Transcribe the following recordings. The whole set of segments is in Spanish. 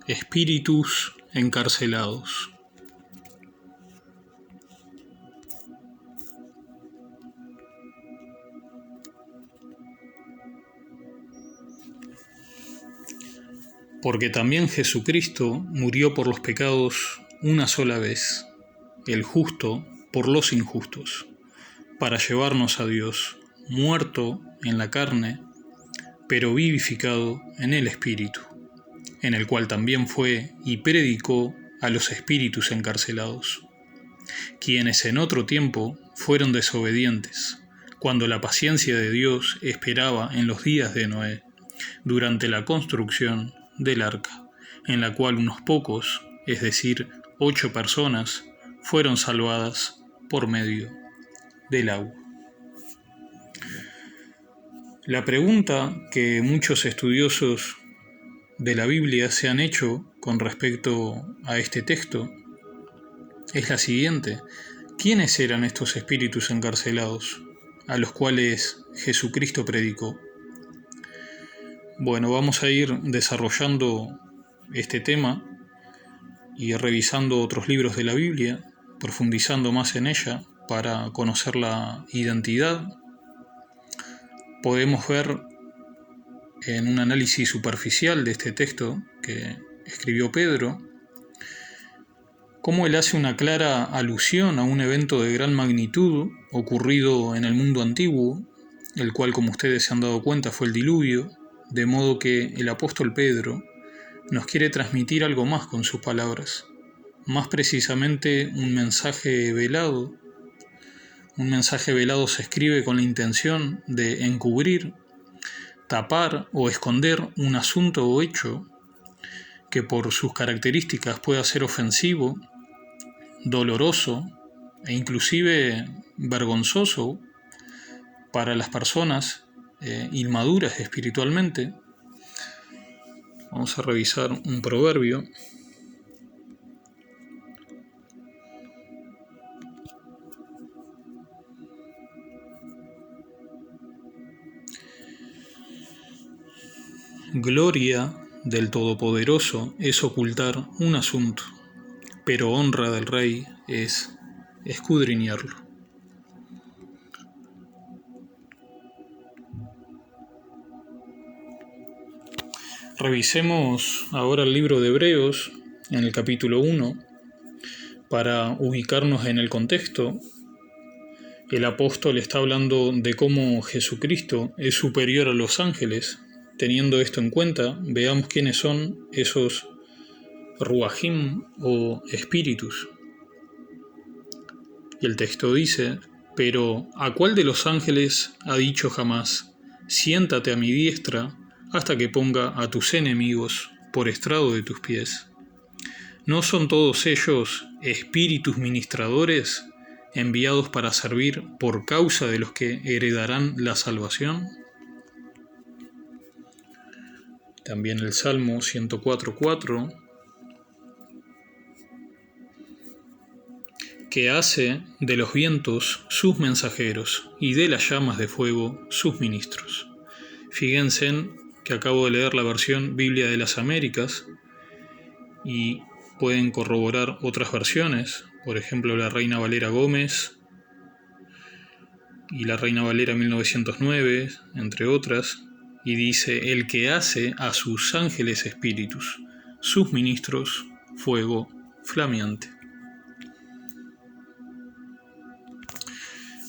Espíritus encarcelados. Porque también Jesucristo murió por los pecados una sola vez, el justo por los injustos, para llevarnos a Dios, muerto en la carne, pero vivificado en el Espíritu, en el cual también fue y predicó a los espíritus encarcelados, quienes en otro tiempo fueron desobedientes, cuando la paciencia de Dios esperaba en los días de Noé, durante la construcción del arca, en la cual unos pocos, es decir, 8 personas, fueron salvadas por medio del agua. La pregunta que muchos estudiosos de la Biblia se han hecho con respecto a este texto es la siguiente: ¿quiénes eran estos espíritus encarcelados a los cuales Jesucristo predicó? Bueno, vamos a ir desarrollando este tema y revisando otros libros de la Biblia, profundizando más en ella para conocer la identidad. Podemos ver en un análisis superficial de este texto que escribió Pedro, cómo él hace una clara alusión a un evento de gran magnitud ocurrido en el mundo antiguo, el cual, como ustedes se han dado cuenta, fue el diluvio, de modo que el apóstol Pedro nos quiere transmitir algo más con sus palabras, más precisamente un mensaje velado. Un mensaje velado se escribe con la intención de encubrir, tapar o esconder un asunto o hecho que por sus características pueda ser ofensivo, doloroso e inclusive vergonzoso para las personas inmaduras espiritualmente. Vamos a revisar un proverbio. Gloria del Todopoderoso es ocultar un asunto, pero honra del Rey es escudriñarlo. Revisemos ahora el libro de Hebreos en el capítulo 1 para ubicarnos en el contexto. El apóstol está hablando de cómo Jesucristo es superior a los ángeles. Teniendo esto en cuenta, veamos quiénes son esos ruajim o espíritus. Y el texto dice: pero ¿a cuál de los ángeles ha dicho jamás: siéntate a mi diestra hasta que ponga a tus enemigos por estrado de tus pies? ¿No son todos ellos espíritus ministradores enviados para servir por causa de los que heredarán la salvación? También el Salmo 104:4, que hace de los vientos sus mensajeros y de las llamas de fuego sus ministros. Fíjense en que acabo de leer la versión Biblia de las Américas y pueden corroborar otras versiones, por ejemplo la Reina Valera Gómez y la Reina Valera 1909, entre otras, y dice: el que hace a sus ángeles espíritus, sus ministros fuego flameante.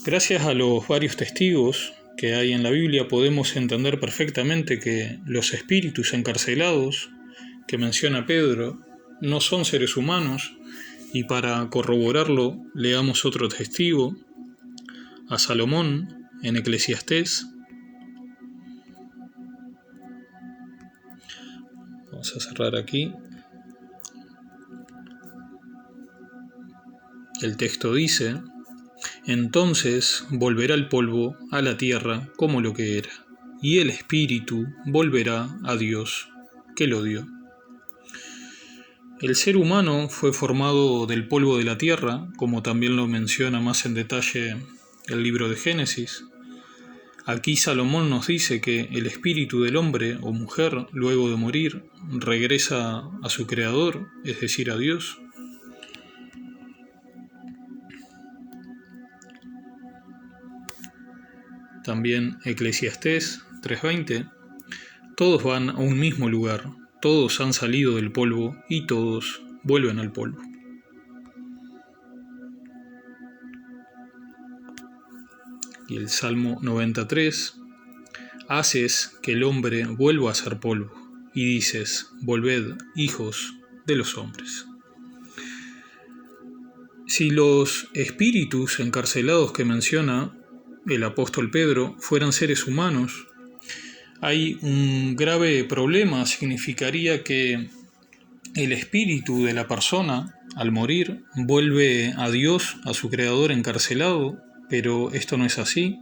Gracias a los varios testigos que hay en la Biblia podemos entender perfectamente que los espíritus encarcelados que menciona Pedro no son seres humanos, y para corroborarlo leamos otro testigo, a Salomón en Eclesiastés. Vamos a cerrar aquí. El texto dice: entonces volverá el polvo a la tierra como lo que era, y el espíritu volverá a Dios que lo dio. El ser humano fue formado del polvo de la tierra, como también lo menciona más en detalle el libro de Génesis. Aquí Salomón nos dice que el espíritu del hombre o mujer, luego de morir, regresa a su creador, es decir, a Dios. También Eclesiastés 3:20, todos van a un mismo lugar, todos han salido del polvo y todos vuelven al polvo. Y el Salmo 93, haces que el hombre vuelva a ser polvo, y dices, volved, hijos de los hombres. Si los espíritus encarcelados que menciona el apóstol Pedro fueran seres humanos, hay un grave problema. Significaría que el espíritu de la persona, al morir, vuelve a Dios, a su creador encarcelado, pero esto no es así,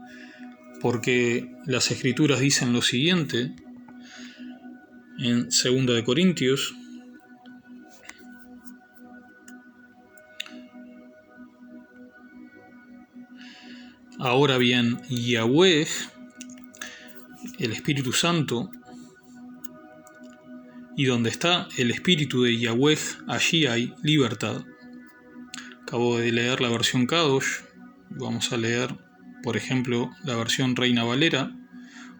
porque las Escrituras dicen lo siguiente en 2 de Corintios. Ahora bien, Yahweh, el Espíritu Santo, y donde está el Espíritu de Yahweh, allí hay libertad. Acabo de leer la versión Kadosh, vamos a leer, por ejemplo, la versión Reina Valera,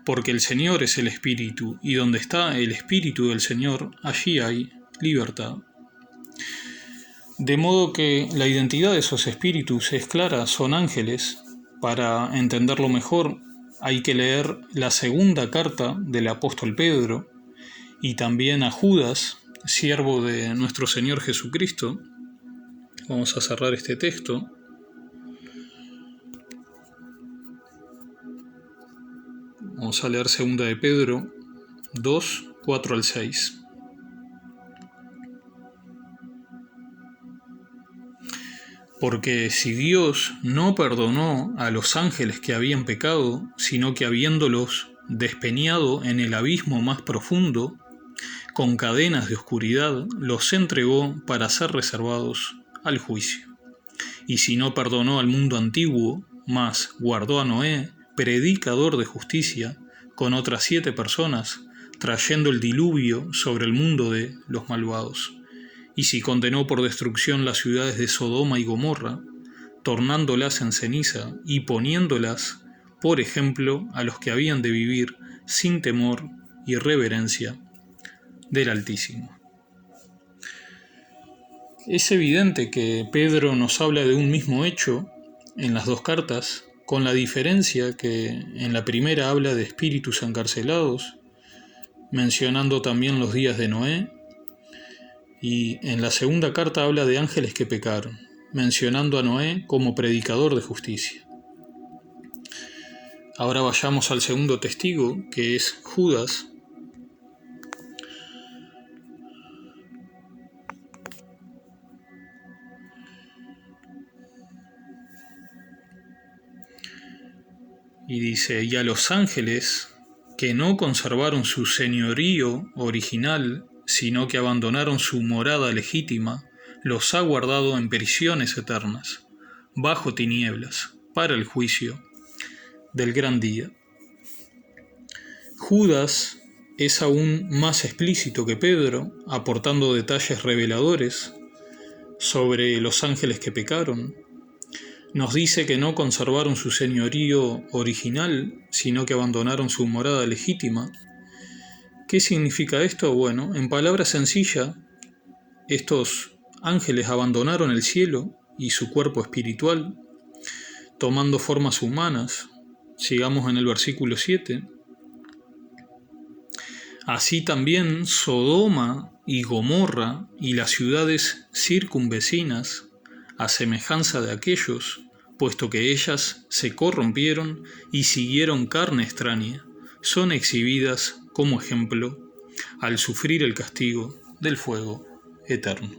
porque el Señor es el Espíritu, y donde está el Espíritu del Señor, allí hay libertad. De modo que la identidad de esos espíritus es clara, son ángeles. Para entenderlo mejor, hay que leer la segunda carta del apóstol Pedro y también a Judas, siervo de nuestro Señor Jesucristo. Vamos a cerrar este texto. Vamos a leer 2 de Pedro 2, 4 al 6. Porque si Dios no perdonó a los ángeles que habían pecado, sino que habiéndolos despeñado en el abismo más profundo, con cadenas de oscuridad, los entregó para ser reservados al juicio. Y si no perdonó al mundo antiguo, mas guardó a Noé, predicador de justicia, con otras 7 personas, trayendo el diluvio sobre el mundo de los malvados. Y si condenó por destrucción las ciudades de Sodoma y Gomorra, tornándolas en ceniza y poniéndolas por ejemplo a los que habían de vivir sin temor y reverencia del Altísimo. Es evidente que Pedro nos habla de un mismo hecho en las dos cartas, con la diferencia que en la primera habla de espíritus encarcelados, mencionando también los días de Noé, y en la segunda carta habla de ángeles que pecaron, mencionando a Noé como predicador de justicia. Ahora vayamos al segundo testigo, que es Judas. Y dice, y a los ángeles que no conservaron su señorío original, sino que abandonaron su morada legítima, los ha guardado en prisiones eternas, bajo tinieblas, para el juicio del gran día. Judas es aún más explícito que Pedro, aportando detalles reveladores sobre los ángeles que pecaron. Nos dice que no conservaron su señorío original, sino que abandonaron su morada legítima. ¿Qué significa esto? Bueno, en palabras sencillas, estos ángeles abandonaron el cielo y su cuerpo espiritual, tomando formas humanas. Sigamos en el versículo 7. Así también Sodoma y Gomorra y las ciudades circunvecinas, a semejanza de aquellos, puesto que ellas se corrompieron y siguieron carne extraña, son exhibidas como ejemplo al sufrir el castigo del fuego eterno.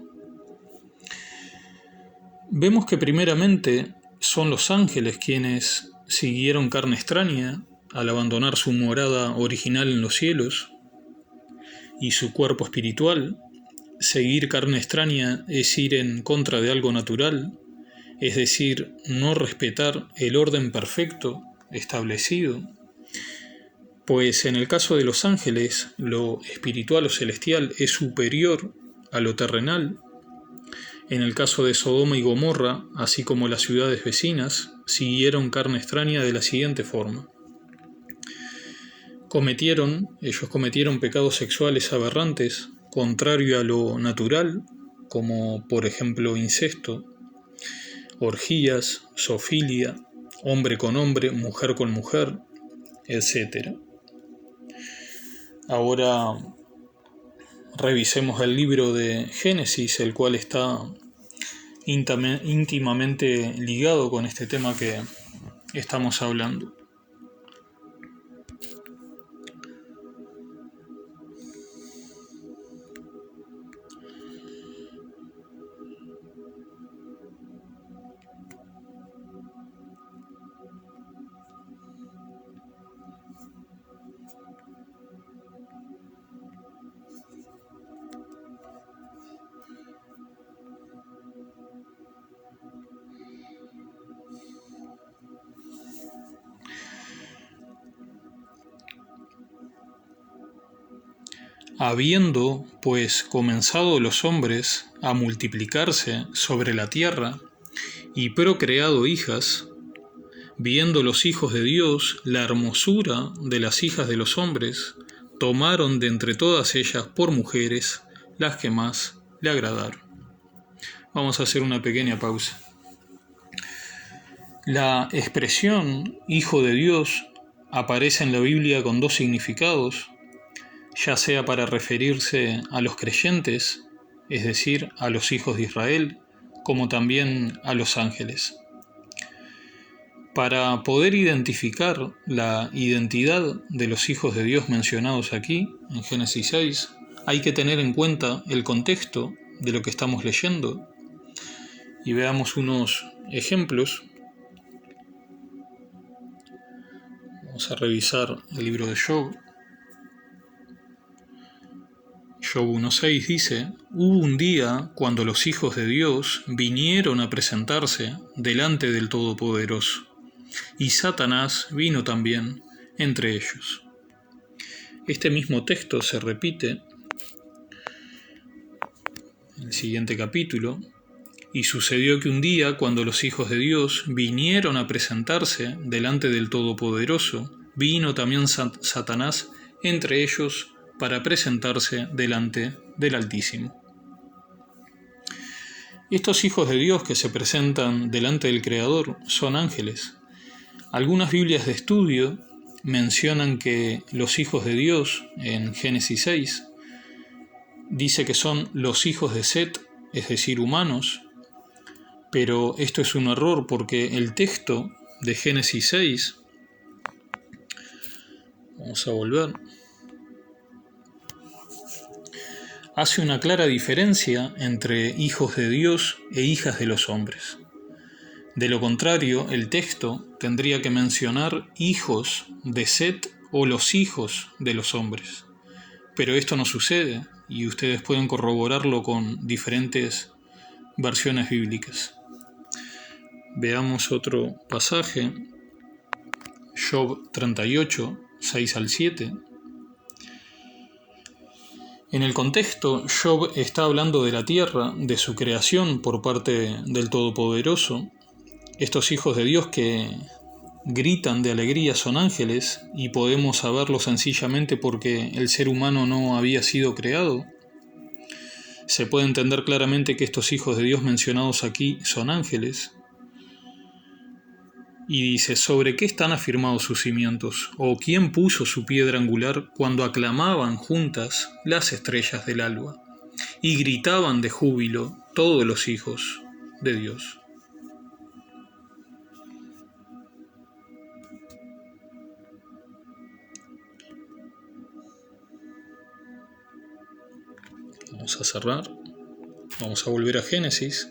Vemos que primeramente son los ángeles quienes siguieron carne extraña al abandonar su morada original en los cielos y su cuerpo espiritual. Seguir carne extraña es ir en contra de algo natural, es decir, no respetar el orden perfecto establecido. Pues en el caso de los ángeles, lo espiritual o celestial es superior a lo terrenal. En el caso de Sodoma y Gomorra, así como las ciudades vecinas, siguieron carne extraña de la siguiente forma. Ellos cometieron pecados sexuales aberrantes, contrario a lo natural, como por ejemplo incesto, orgías, zoofilia, hombre con hombre, mujer con mujer, etc. Ahora revisemos el libro de Génesis, el cual está íntimamente ligado con este tema que estamos hablando. Habiendo, pues, comenzado los hombres a multiplicarse sobre la tierra y procreado hijas, viendo los hijos de Dios la hermosura de las hijas de los hombres, tomaron de entre todas ellas por mujeres las que más le agradaron. Vamos a hacer una pequeña pausa. La expresión hijo de Dios aparece en la Biblia con dos significados, ya sea para referirse a los creyentes, es decir, a los hijos de Israel, como también a los ángeles. Para poder identificar la identidad de los hijos de Dios mencionados aquí, en Génesis 6, hay que tener en cuenta el contexto de lo que estamos leyendo. Y veamos unos ejemplos. Vamos a revisar el libro de Job. Job 1.6 dice: Hubo un día cuando los hijos de Dios vinieron a presentarse delante del Todopoderoso, y Satanás vino también entre ellos. Este mismo texto se repite en el siguiente capítulo. Y sucedió que un día, cuando los hijos de Dios vinieron a presentarse delante del Todopoderoso, vino también Satanás entre ellos para presentarse delante del Altísimo. Estos hijos de Dios que se presentan delante del Creador son ángeles. Algunas Biblias de estudio mencionan que los hijos de Dios, en Génesis 6, dice que son los hijos de Set, es decir, humanos, pero esto es un error porque el texto de Génesis 6, vamos a volver, hace una clara diferencia entre hijos de Dios e hijas de los hombres. De lo contrario, el texto tendría que mencionar hijos de Set o los hijos de los hombres. Pero esto no sucede y ustedes pueden corroborarlo con diferentes versiones bíblicas. Veamos otro pasaje, Job 38, 6 al 7. En el contexto, Job está hablando de la tierra, de su creación por parte del Todopoderoso. Estos hijos de Dios que gritan de alegría son ángeles, y podemos saberlo sencillamente porque el ser humano no había sido creado. Se puede entender claramente que estos hijos de Dios mencionados aquí son ángeles. Y dice: ¿sobre qué están afirmados sus cimientos? ¿O quién puso su piedra angular cuando aclamaban juntas las estrellas del alba y gritaban de júbilo todos los hijos de Dios? Vamos a cerrar. Vamos a volver a Génesis.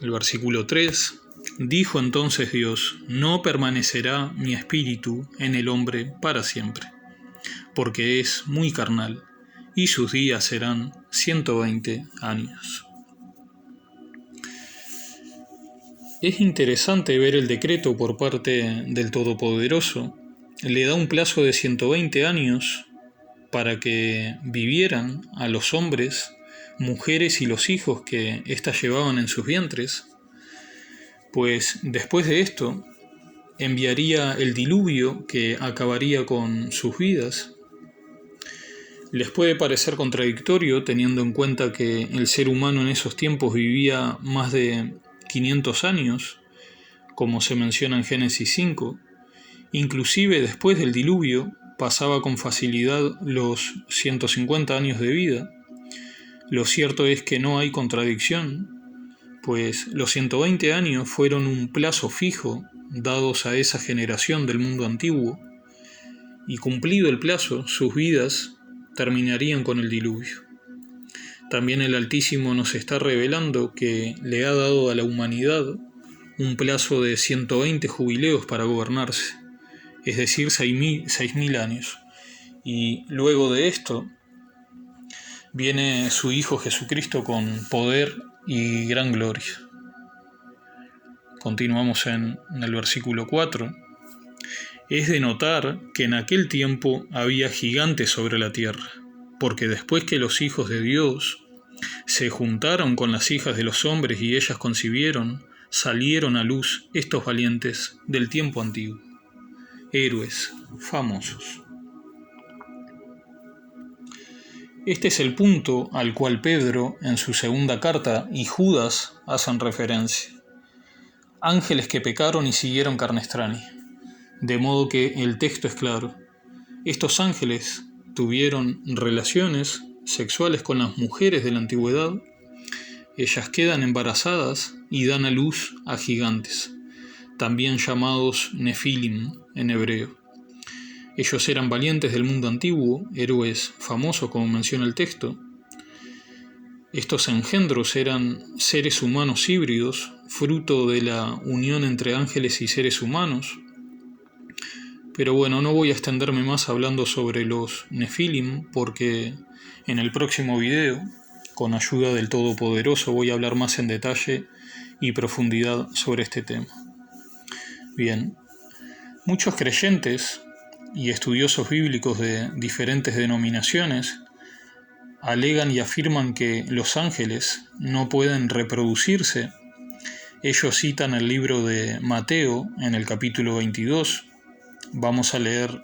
El versículo 3. Dijo entonces Dios: no permanecerá mi espíritu en el hombre para siempre, porque es muy carnal, y sus días serán 120 años. Es interesante ver el decreto por parte del Todopoderoso. Le da un plazo de 120 años para que vivieran a los hombres, mujeres y los hijos que éstas llevaban en sus vientres, pues después de esto enviaría el diluvio que acabaría con sus vidas. Les puede parecer contradictorio teniendo en cuenta que el ser humano en esos tiempos vivía más de 500 años, como se menciona en Génesis 5, inclusive después del diluvio pasaba con facilidad los 150 años de vida. Lo cierto es que no hay contradicción, pues los 120 años fueron un plazo fijo dados a esa generación del mundo antiguo, y cumplido el plazo, sus vidas terminarían con el diluvio. También el Altísimo nos está revelando que le ha dado a la humanidad un plazo de 120 jubileos para gobernarse, es decir, 6.000 años. Y luego de esto viene su Hijo Jesucristo con poder y gran gloria. Continuamos en el versículo 4. Es de notar que en aquel tiempo había gigantes sobre la tierra, porque después que los hijos de Dios se juntaron con las hijas de los hombres y ellas concibieron, salieron a luz estos valientes del tiempo antiguo, héroes famosos. Este es el punto al cual Pedro, en su segunda carta, y Judas hacen referencia. Ángeles que pecaron y siguieron carne extraña. De modo que el texto es claro. Estos ángeles tuvieron relaciones sexuales con las mujeres de la antigüedad. Ellas quedan embarazadas y dan a luz a gigantes, también llamados Nefilim en hebreo. Ellos eran valientes del mundo antiguo, héroes famosos como menciona el texto. Estos engendros eran seres humanos híbridos, fruto de la unión entre ángeles y seres humanos. Pero bueno, no voy a extenderme más hablando sobre los Nefilim, porque en el próximo video, con ayuda del Todopoderoso, voy a hablar más en detalle y profundidad sobre este tema. Bien, muchos creyentes y estudiosos bíblicos de diferentes denominaciones alegan y afirman que los ángeles no pueden reproducirse. Ellos citan el libro de Mateo en el capítulo 22. Vamos a leer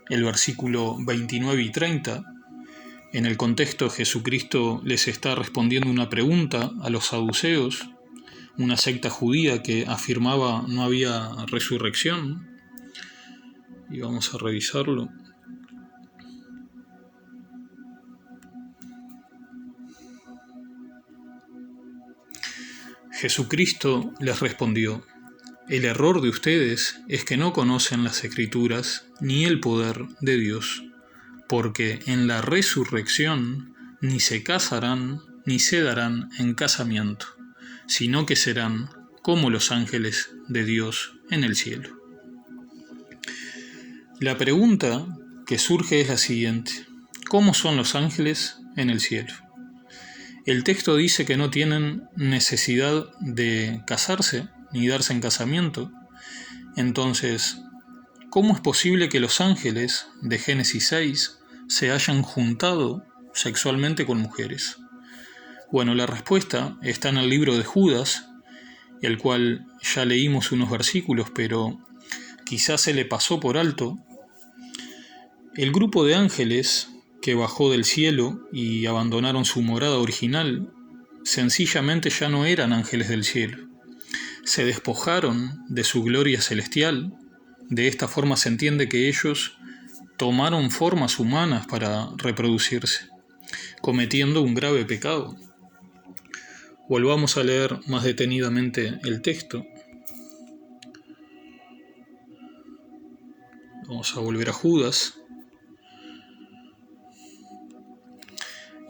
el versículo 29 y 30. En el contexto, Jesucristo les está respondiendo una pregunta a los saduceos, una secta judía que afirmaba no había resurrección. Y vamos a revisarlo. Jesucristo les respondió: el error de ustedes es que no conocen las Escrituras ni el poder de Dios, porque en la resurrección ni se casarán ni se darán en casamiento, sino que serán como los ángeles de Dios en el cielo. La pregunta que surge es la siguiente: ¿cómo son los ángeles en el cielo? El texto dice que no tienen necesidad de casarse ni darse en casamiento. Entonces, ¿cómo es posible que los ángeles de Génesis 6 se hayan juntado sexualmente con mujeres? Bueno, la respuesta está en el libro de Judas, el cual ya leímos unos versículos, pero quizás se le pasó por alto. El grupo de ángeles que bajó del cielo y abandonaron su morada original, sencillamente ya no eran ángeles del cielo. Se despojaron de su gloria celestial. De esta forma se entiende que ellos tomaron formas humanas para reproducirse, cometiendo un grave pecado. Volvamos a leer más detenidamente el texto. Vamos a volver a Judas.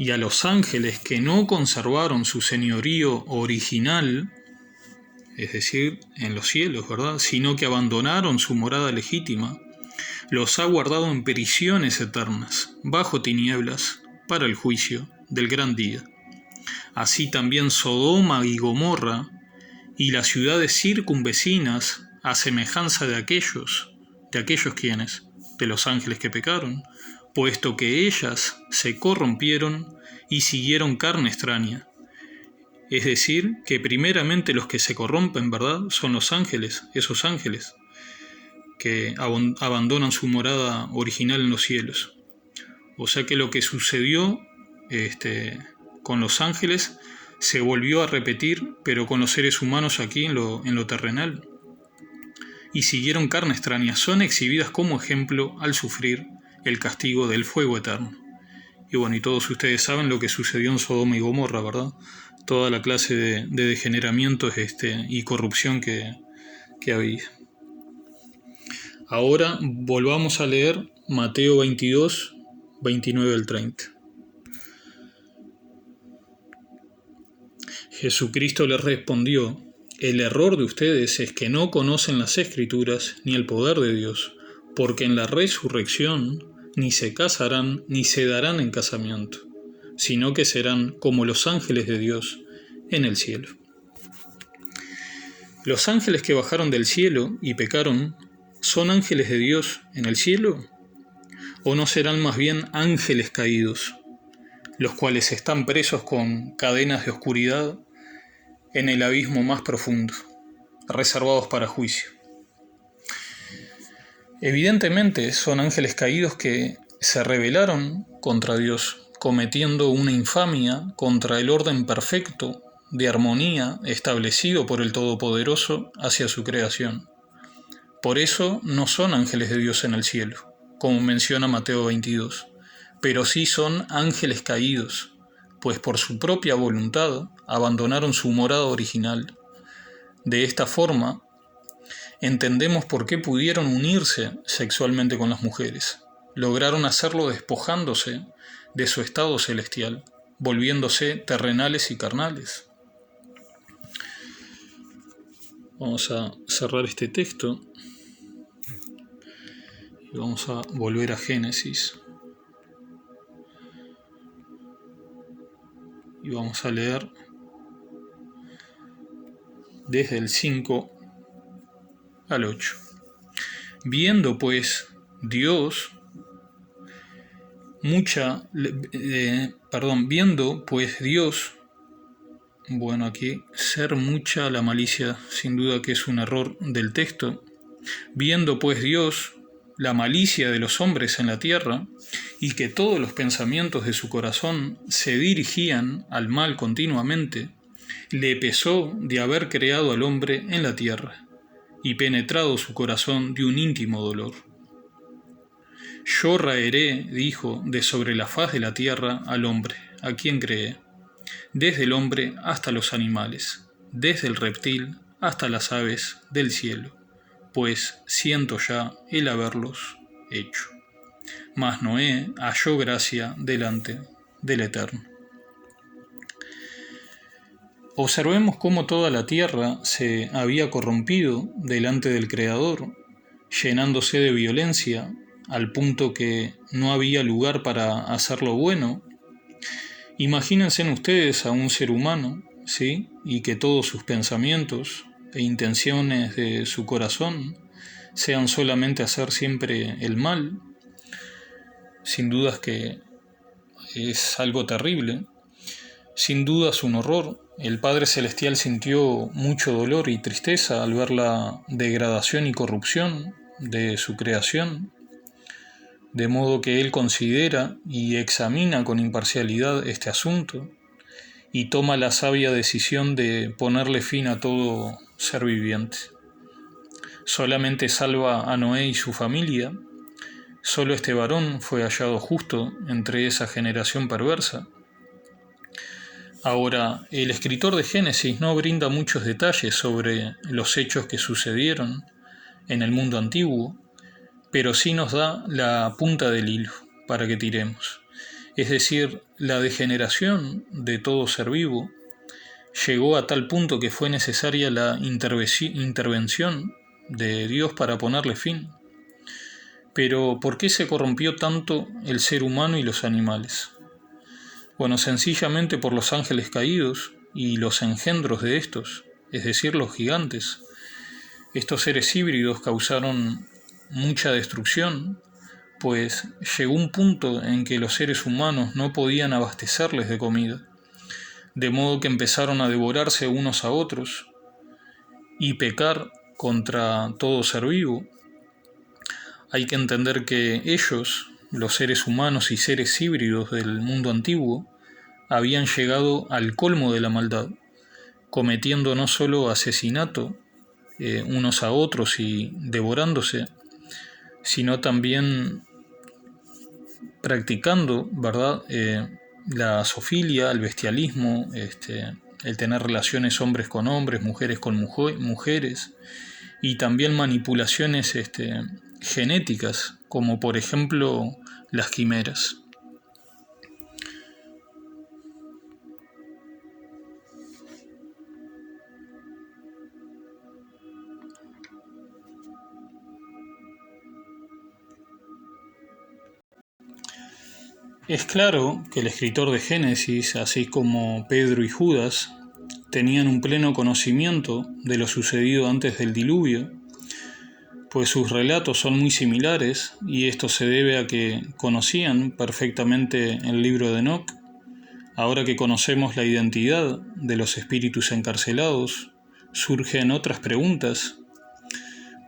Y a los ángeles que no conservaron su señorío original, es decir, en los cielos, ¿verdad?, sino que abandonaron su morada legítima, los ha guardado en prisiones eternas, bajo tinieblas, para el juicio del gran día. Así también Sodoma y Gomorra y las ciudades circunvecinas a semejanza de aquellos quienes, de los ángeles que pecaron, puesto que ellas se corrompieron y siguieron carne extraña. Es decir, que primeramente los que se corrompen, ¿verdad?, son los ángeles, esos ángeles que abandonan su morada original en los cielos. O sea que lo que sucedió con los ángeles se volvió a repetir, pero con los seres humanos aquí en lo terrenal. Y siguieron carne extraña, son exhibidas como ejemplo al sufrir el castigo del fuego eterno. Y bueno, y todos ustedes saben lo que sucedió en Sodoma y Gomorra, ¿verdad? Toda la clase de degeneramientos y corrupción que había. Ahora volvamos a leer Mateo 22, 29 al 30. Jesucristo les respondió: el error de ustedes es que no conocen las Escrituras ni el poder de Dios, porque en la resurrección ni se casarán ni se darán en casamiento, sino que serán como los ángeles de Dios en el cielo. Los ángeles que bajaron del cielo y pecaron, ¿son ángeles de Dios en el cielo? ¿O no serán más bien ángeles caídos, los cuales están presos con cadenas de oscuridad en el abismo más profundo, reservados para juicio? Evidentemente son ángeles caídos que se rebelaron contra Dios, cometiendo una infamia contra el orden perfecto de armonía establecido por el Todopoderoso hacia su creación. Por eso no son ángeles de Dios en el cielo, como menciona Mateo 22, pero sí son ángeles caídos, pues por su propia voluntad abandonaron su morada original. De esta forma, entendemos por qué pudieron unirse sexualmente con las mujeres. Lograron hacerlo despojándose de su estado celestial, volviéndose terrenales y carnales. Vamos a cerrar este texto y vamos a volver a Génesis. Y vamos a leer desde el 5 al 8. Viendo pues Dios bueno, aquí ser mucha la malicia, sin duda que es un error del texto. Viendo pues Dios la malicia de los hombres en la tierra, y que todos los pensamientos de su corazón se dirigían al mal continuamente, le pesó de haber creado al hombre en la tierra, y penetrado su corazón de un íntimo dolor. Yo raeré, dijo, de sobre la faz de la tierra al hombre, a quien creé, desde el hombre hasta los animales, desde el reptil hasta las aves del cielo, pues siento ya el haberlos hecho. Mas Noé halló gracia delante del Eterno. Observemos cómo toda la tierra se había corrompido delante del Creador, llenándose de violencia, al punto que no había lugar para hacer lo bueno. Imagínense ustedes a un ser humano, ¿sí?, y que todos sus pensamientos e intenciones de su corazón sean solamente hacer siempre el mal. Sin dudas que es algo terrible, sin dudas un horror. El Padre Celestial sintió mucho dolor y tristeza al ver la degradación y corrupción de su creación, de modo que Él considera y examina con imparcialidad este asunto y toma la sabia decisión de ponerle fin a todo ser viviente. Solamente salva a Noé y su familia. Solo este varón fue hallado justo entre esa generación perversa. Ahora, el escritor de Génesis no brinda muchos detalles sobre los hechos que sucedieron en el mundo antiguo, pero sí nos da la punta del hilo para que tiremos. Es decir, la degeneración de todo ser vivo llegó a tal punto que fue necesaria la intervención de Dios para ponerle fin. Pero, ¿por qué se corrompió tanto el ser humano y los animales? Bueno, sencillamente por los ángeles caídos y los engendros de estos, es decir, los gigantes. Estos seres híbridos causaron mucha destrucción, pues llegó un punto en que los seres humanos no podían abastecerles de comida, de modo que empezaron a devorarse unos a otros y pecar contra todo ser vivo. Hay que entender que ellos, los seres humanos y seres híbridos del mundo antiguo, habían llegado al colmo de la maldad, cometiendo no solo asesinato unos a otros y devorándose, sino también practicando, ¿verdad? La zoofilia, el bestialismo, el tener relaciones hombres con hombres, mujeres con mujeres, y también manipulaciones genéticas, como por ejemplo las quimeras. Es claro que el escritor de Génesis, así como Pedro y Judas, tenían un pleno conocimiento de lo sucedido antes del diluvio, pues sus relatos son muy similares y esto se debe a que conocían perfectamente el libro de Enoc. Ahora que conocemos la identidad de los espíritus encarcelados, surgen otras preguntas.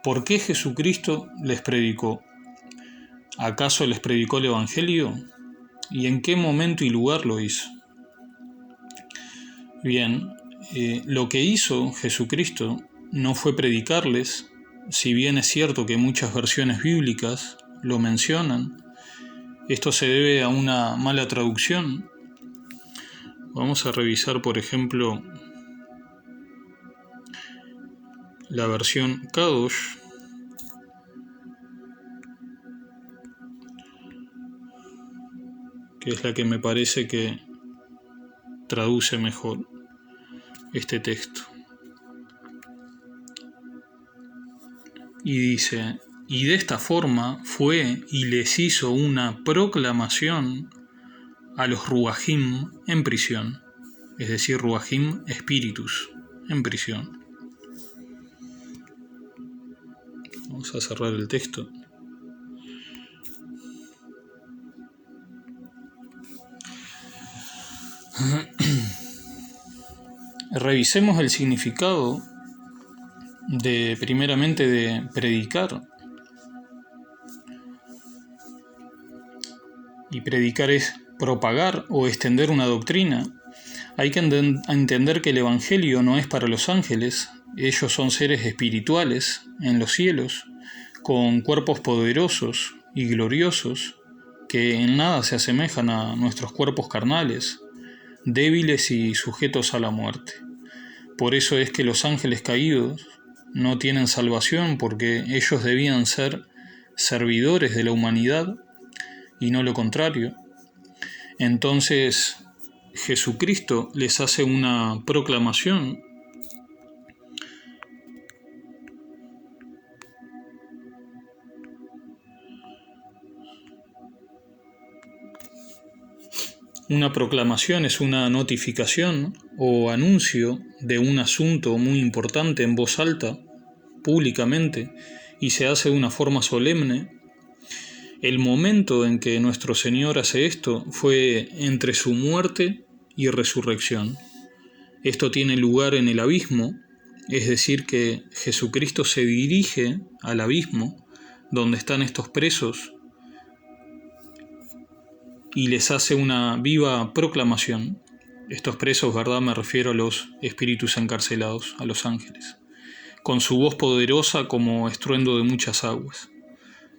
¿Por qué Jesucristo les predicó? ¿Acaso les predicó el Evangelio? ¿Y en qué momento y lugar lo hizo? Bien, lo que hizo Jesucristo no fue predicarles, si bien es cierto que muchas versiones bíblicas lo mencionan. Esto se debe a una mala traducción. Vamos a revisar, por ejemplo, la versión Kadosh, que es la que me parece que traduce mejor este texto. Y dice: y de esta forma fue y les hizo una proclamación a los Ruajim en prisión, es decir, Ruajim, espíritus, en prisión. Vamos a cerrar el texto. Revisemos el significado primeramente de predicar. Y predicar es propagar o extender una doctrina. Hay que entender que el Evangelio no es para los ángeles. Ellos son seres espirituales en los cielos, con cuerpos poderosos y gloriosos, que en nada se asemejan a nuestros cuerpos carnales, débiles y sujetos a la muerte. Por eso es que los ángeles caídos no tienen salvación, porque ellos debían ser servidores de la humanidad y no lo contrario. Entonces Jesucristo les hace una proclamación es una notificación o anuncio de un asunto muy importante en voz alta, públicamente, y se hace de una forma solemne. El momento en que nuestro Señor hace esto fue entre su muerte y resurrección. Esto tiene lugar en el abismo, es decir, que Jesucristo se dirige al abismo donde están estos presos y les hace una viva proclamación. Estos presos, ¿verdad? Me refiero a los espíritus encarcelados, a los ángeles, con su voz poderosa como estruendo de muchas aguas.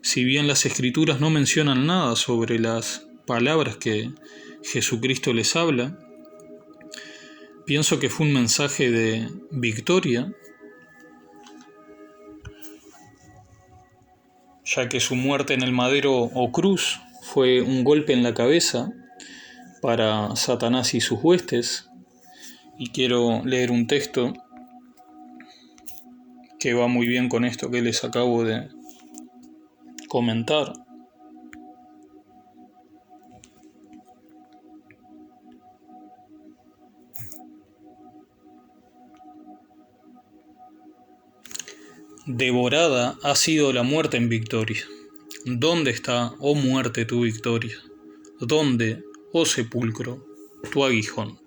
Si bien las Escrituras no mencionan nada sobre las palabras que Jesucristo les habla, pienso que fue un mensaje de victoria, ya que su muerte en el madero o cruz fue un golpe en la cabeza para Satanás y sus huestes. Y quiero leer un texto que va muy bien con esto que les acabo de comentar. Devorada ha sido la muerte en victoria. ¿Dónde está, oh muerte, tu victoria? ¿Dónde, oh sepulcro, tu aguijón?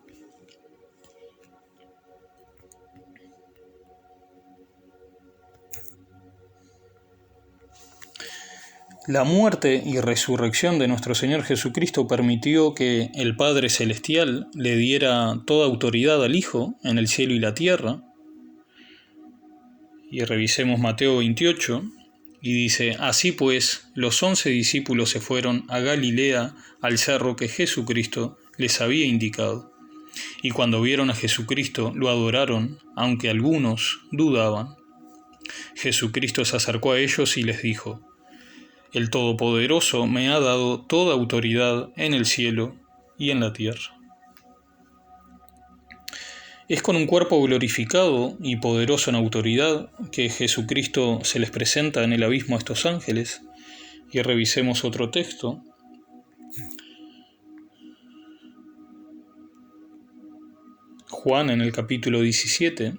La muerte y resurrección de nuestro Señor Jesucristo permitió que el Padre Celestial le diera toda autoridad al Hijo en el cielo y la tierra. Y revisemos Mateo 28, y dice: Así pues, los 11 discípulos se fueron a Galilea, al cerro que Jesucristo les había indicado. Y cuando vieron a Jesucristo, lo adoraron, aunque algunos dudaban. Jesucristo se acercó a ellos y les dijo: El Todopoderoso me ha dado toda autoridad en el cielo y en la tierra. Es con un cuerpo glorificado y poderoso en autoridad que Jesucristo se les presenta en el abismo a estos ángeles. Y revisemos otro texto. Juan en el capítulo 17.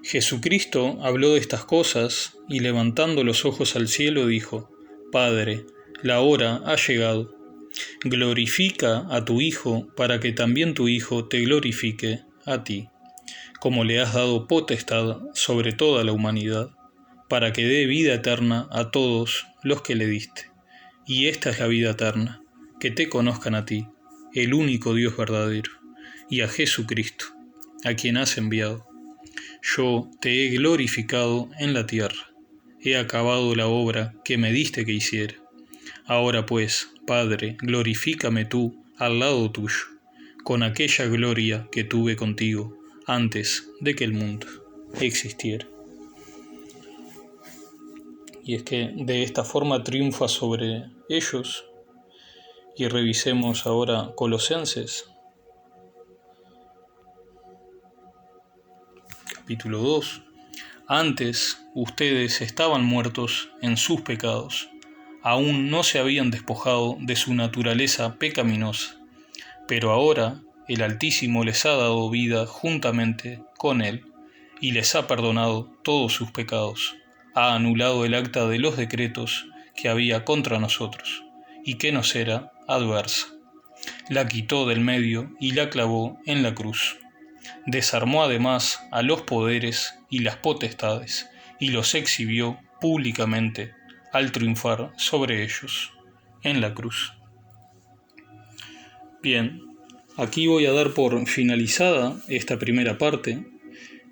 Jesucristo habló de estas cosas y levantando los ojos al cielo dijo: Padre, la hora ha llegado. Glorifica a tu Hijo para que también tu Hijo te glorifique a ti, como le has dado potestad sobre toda la humanidad, para que dé vida eterna a todos los que le diste. Y esta es la vida eterna, que te conozcan a ti, el único Dios verdadero, y a Jesucristo, a quien has enviado. Yo te he glorificado en la tierra, he acabado la obra que me diste que hiciera. Ahora pues, Padre, glorifícame tú al lado tuyo, con aquella gloria que tuve contigo antes de que el mundo existiera. Y es que de esta forma triunfa sobre ellos. Y revisemos ahora Colosenses, capítulo 2. Antes ustedes estaban muertos en sus pecados. Aún no se habían despojado de su naturaleza pecaminosa, pero ahora el Altísimo les ha dado vida juntamente con Él, y les ha perdonado todos sus pecados, ha anulado el acta de los decretos que había contra nosotros, y que nos era adversa. La quitó del medio y la clavó en la cruz. Desarmó además a los poderes y las potestades, y los exhibió públicamente al triunfar sobre ellos en la cruz. Bien, aquí voy a dar por finalizada esta primera parte,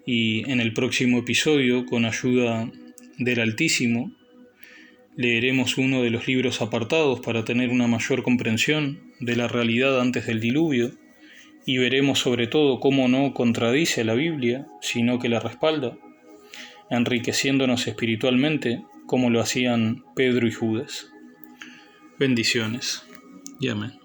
y en el próximo episodio, con ayuda del Altísimo, leeremos uno de los libros apartados para tener una mayor comprensión de la realidad antes del diluvio, y veremos sobre todo cómo no contradice a la Biblia, sino que la respalda, enriqueciéndonos espiritualmente como lo hacían Pedro y Judas. Bendiciones y amén.